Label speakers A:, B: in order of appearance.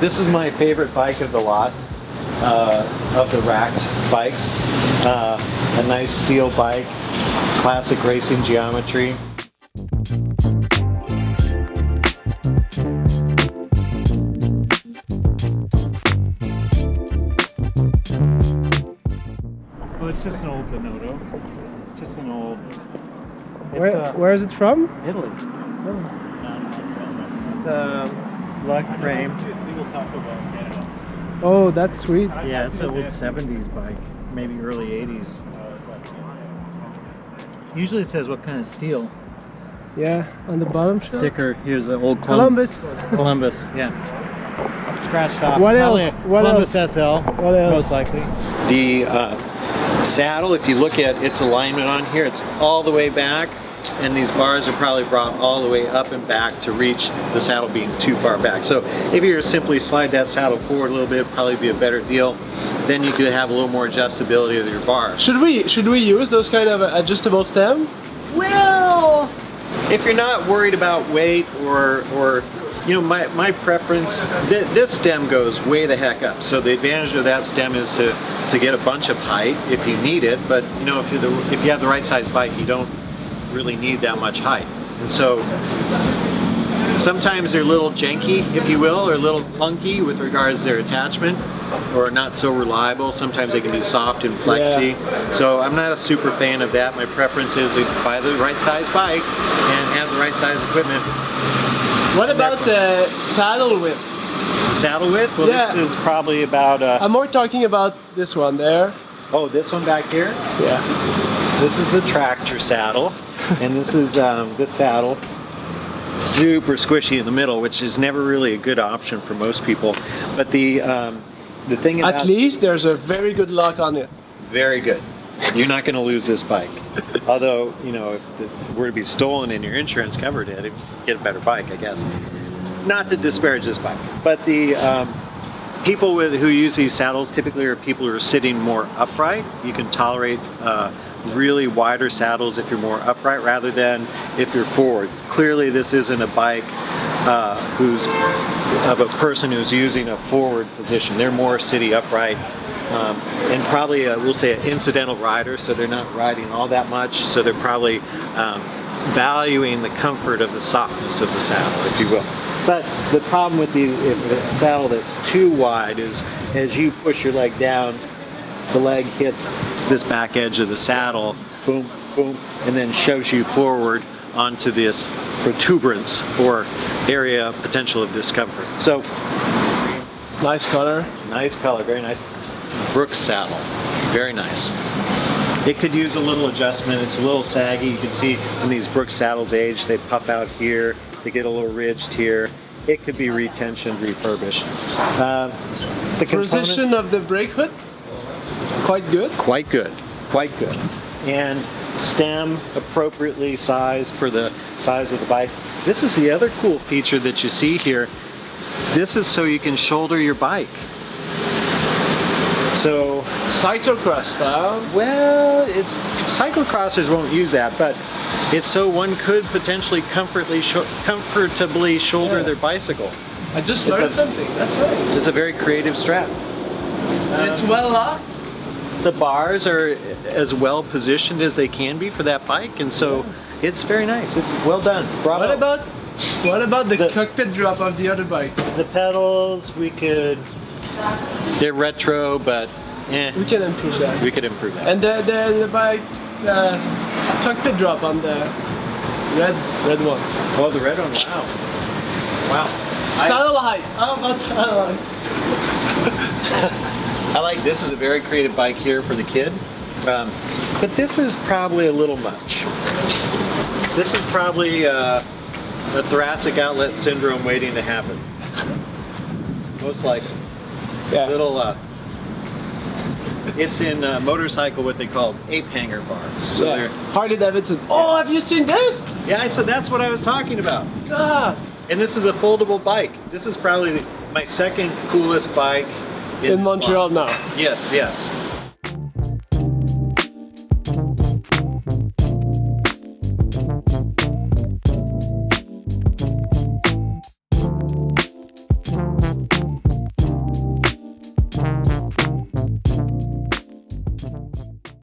A: This is my favorite bike of the lot, of the racked bikes. A nice steel bike, classic racing geometry. Well, it's just an old Bonotto. Just an old.
B: Where is it from?
A: Italy. It's a lug frame.
B: Oh, that's sweet.
A: Yeah, it's an old 70s bike, maybe early 80s. Usually it says what kind of steel.
B: Yeah, on the bottom
A: Sticker, here's an old
B: Columbus.
A: Columbus, yeah. Scratched off.
B: What else? What
A: Columbus
B: else?
A: SL,
B: What else?
A: most likely. The saddle, if you look at its alignment on here, it's all the way back, and these bars are probably brought all the way up and back to reach the saddle being too far back. So if you were to simply slide that saddle forward a little bit, it'd probably be a better deal. Then you could have a little more adjustability of your bar.
B: Should we use those kind of adjustable stem?
A: Well, if you're not worried about weight or you know, my preference, this stem goes way the heck up. So the advantage of that stem is to get a bunch of height if you need it. But you know, if you have the right size bike, you don't really need that much height. And so sometimes they're a little janky, if you will, or a little clunky with regards to their attachment, or not so reliable. Sometimes they can be soft and flexy.
B: Yeah.
A: So I'm not a super fan of that. My preference is to buy the right size bike and have the right size equipment.
B: What about the saddle width?
A: Saddle width? Well,
B: Yeah.
A: this is probably about...
B: I'm more talking about this one there.
A: oh, this one back here?
B: Yeah.
A: This is the tractor saddle, and this is this saddle. Super squishy in the middle, which is never really a good option for most people. But the thing about...
B: At least there's a very good lock on it.
A: Very good. You're not going to lose this bike. Although, you know, if it were to be stolen and your insurance covered it, get a better bike, I guess. Not to disparage this bike, but the people who use these saddles typically are people who are sitting more upright. You can tolerate really wider saddles if you're more upright rather than if you're forward. Clearly, this isn't a bike who's of a person who's using a forward position. They're more sitting upright. And probably, we'll say, an incidental rider, so they're not riding all that much, so they're probably valuing the comfort of the softness of the saddle, if you will. But the problem with the saddle that's too wide is as you push your leg down, the leg hits this back edge of the saddle, boom, boom, and then shoves you forward onto this protuberance or area potential of discomfort. So,
B: Nice color.
A: nice color, very nice. Brooks saddle, very nice. It could use a little adjustment. It's a little saggy. You can see when these Brooks saddles age, they puff out here. They get a little ridged here. It could be retensioned, refurbished. The
B: Position of the brake hood, quite good.
A: quite good, quite good. And stem appropriately sized for the size of the bike. This is the other cool feature that you see here. This is so you can shoulder your bike. So,
B: Cyclocross style.
A: well, it's cyclocrossers won't use that, but it's so one could potentially comfortably shoulder
B: Yeah.
A: their bicycle.
B: I just
A: It's
B: learned
A: a-
B: something. That's nice.
A: It's a very creative strap.
B: And it's well locked.
A: The bars are as well positioned as they can be for that bike, and so it's very nice. It's well done. Bravo.
B: What about the
A: The-
B: cockpit drop of the other bike?
A: the pedals? They're retro, but
B: We can improve that.
A: we could improve that.
B: And the bike, cockpit drop on the red one.
A: Oh, the red one! Wow, wow.
B: Saddle height. How about saddle height?
A: I like this is a very creative bike here for the kid, but this is probably a little much. This is probably a thoracic outlet syndrome waiting to happen. Most likely.
B: Yeah.
A: Little. It's in motorcycle what they call ape hanger bars. So
B: Yeah. Harley Davidson. Oh, have you seen this?
A: yeah, I said that's what I was talking about.
B: God.
A: And this is a foldable bike. This is probably my second coolest bike
B: In Montreal now.
A: Yes, yes.